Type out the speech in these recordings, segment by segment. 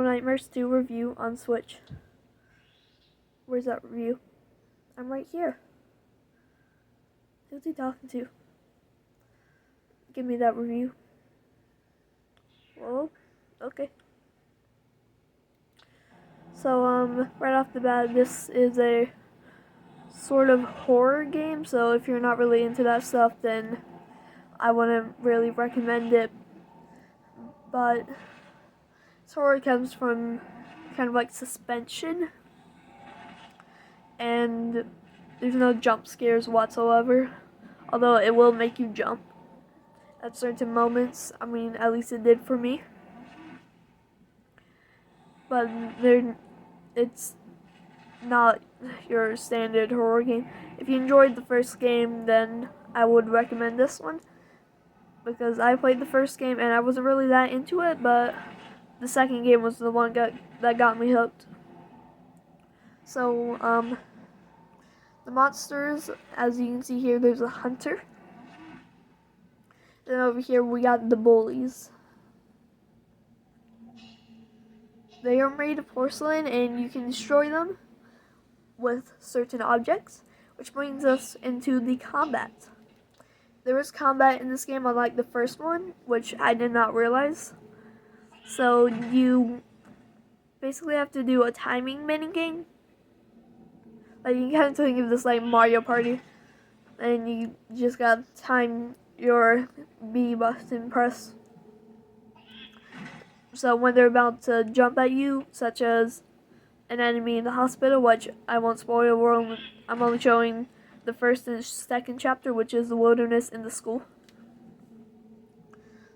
Nightmares 2 review on Switch. Where's that review? I'm right here. Who's he talking to? Give me that review. Whoa. Okay. So, right off the bat, this is a sort of horror game, so if you're not really into that stuff, then I wouldn't really recommend it. But this horror comes from kind of like suspension, and there's no jump scares whatsoever, although it will make you jump at certain moments. I mean, at least it did for me. But it's not your standard horror game. If you enjoyed the first game, then I would recommend this one, because I played the first game and I wasn't really that into it, but the second game was the one that got me hooked. So, the monsters, as you can see here, there's a hunter. Then over here we got the bullies. They are made of porcelain and you can destroy them with certain objects, which brings us into the combat. There is combat in this game, unlike the first one, which I did not realize. So you basically have to do a timing minigame. Like, you can kind of think of this like Mario Party, and you just gotta time your B button press. So when they're about to jump at you, such as an enemy in the hospital, which I won't spoil, I'm only showing the first and second chapter, which is the wilderness in the school.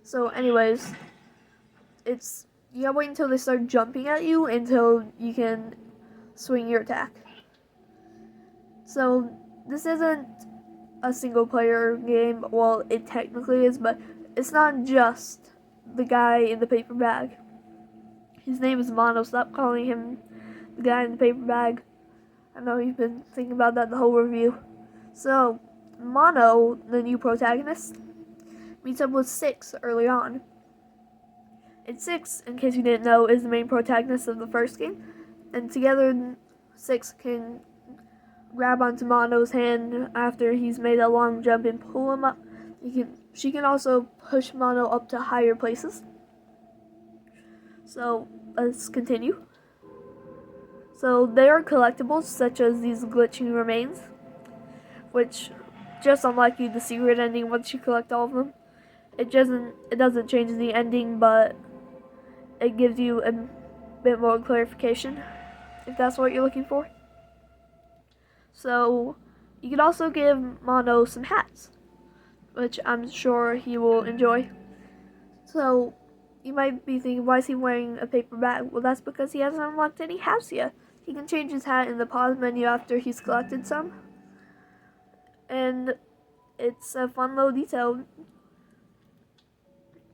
So anyways, you gotta wait until they start jumping at you until you can swing your attack. So this isn't a single player game. Well, it technically is, but it's not just the guy in the paper bag. His name is Mono. Stop calling him the guy in the paper bag. I know you've been thinking about that the whole review. So, Mono, the new protagonist, meets up with Six early on. And Six, in case you didn't know, is the main protagonist of the first game. And together, Six can grab onto Mono's hand after he's made a long jump and pull him up. She can also push Mono up to higher places. So, let's continue. So, there are collectibles such as these glitching remains, which just unlock you the secret ending once you collect all of them. It doesn't change the ending, but it gives you a bit more clarification, if that's what you're looking for. So, you can also give Mono some hats, which I'm sure he will enjoy. So, you might be thinking, why is he wearing a paper bag? Well, that's because he hasn't unlocked any hats yet. He can change his hat in the pause menu after he's collected some. And it's a fun little detail.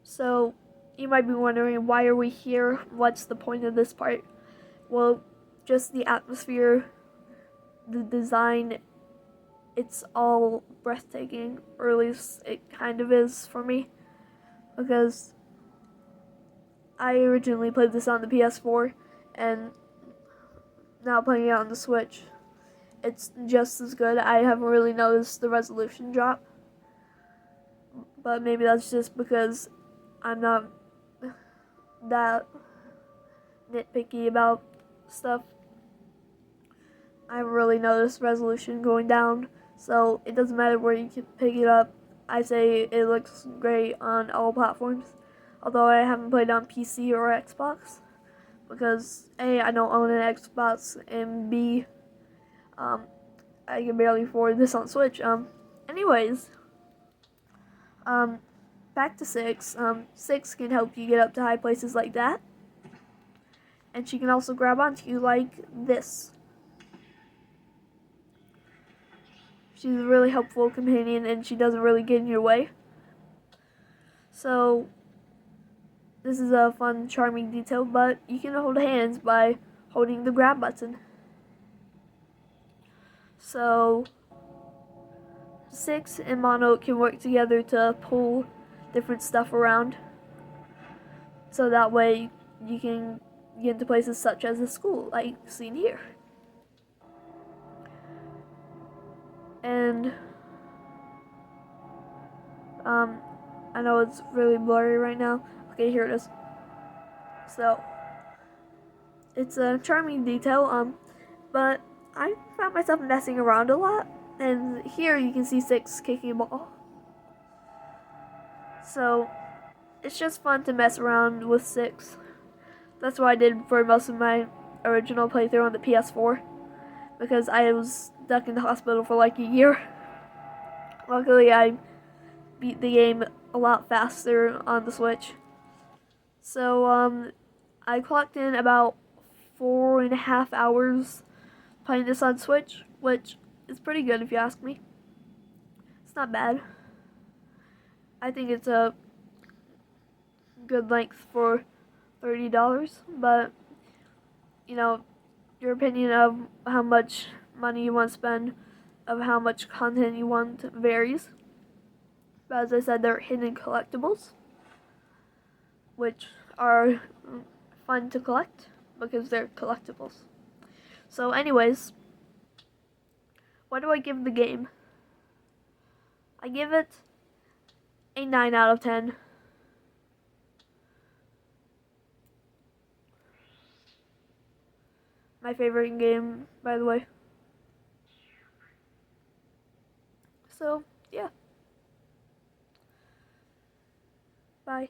So, you might be wondering, why are we here? What's the point of this part? Well, just the atmosphere, the design, it's all breathtaking, or at least it kind of is for me, because I originally played this on the PS4, and now playing it on the Switch, it's just as good. I haven't really noticed the resolution drop, but maybe that's just because I'm not that nitpicky about stuff. I haven't really noticed resolution going down, so it doesn't matter where you can pick it up. I say it looks great on all platforms, although I haven't played on PC or Xbox, because A, I don't own an Xbox, and B, I can barely afford this on Switch. Anyways, back to Six. Six can help you get up to high places like that, and she can also grab onto you like this. She's a really helpful companion, and she doesn't really get in your way. So, this is a fun, charming detail, but you can hold hands by holding the grab button. So, Six and Mono can work together to pull different stuff around. So that way you can get into places such as a school, like seen here. And I know it's really blurry right now. Okay, here it is. So it's a charming detail, but I found myself messing around a lot, and here you can see Six kicking a ball. So it's just fun to mess around with Six. That's what I did for most of my original playthrough on the PS4, because I was stuck in the hospital for like a year. Luckily, I beat the game a lot faster on the Switch. So, I clocked in about 4.5 hours playing this on Switch, which is pretty good if you ask me. It's not bad. I think it's a good length for $30, but you know, your opinion of how much money you want to spend, of how much content you want varies. But as I said, they're hidden collectibles, which are fun to collect because they're collectibles. So anyways, what do I give the game? I give it a 9 out of 10. My favorite game, by the way. So, yeah. Bye.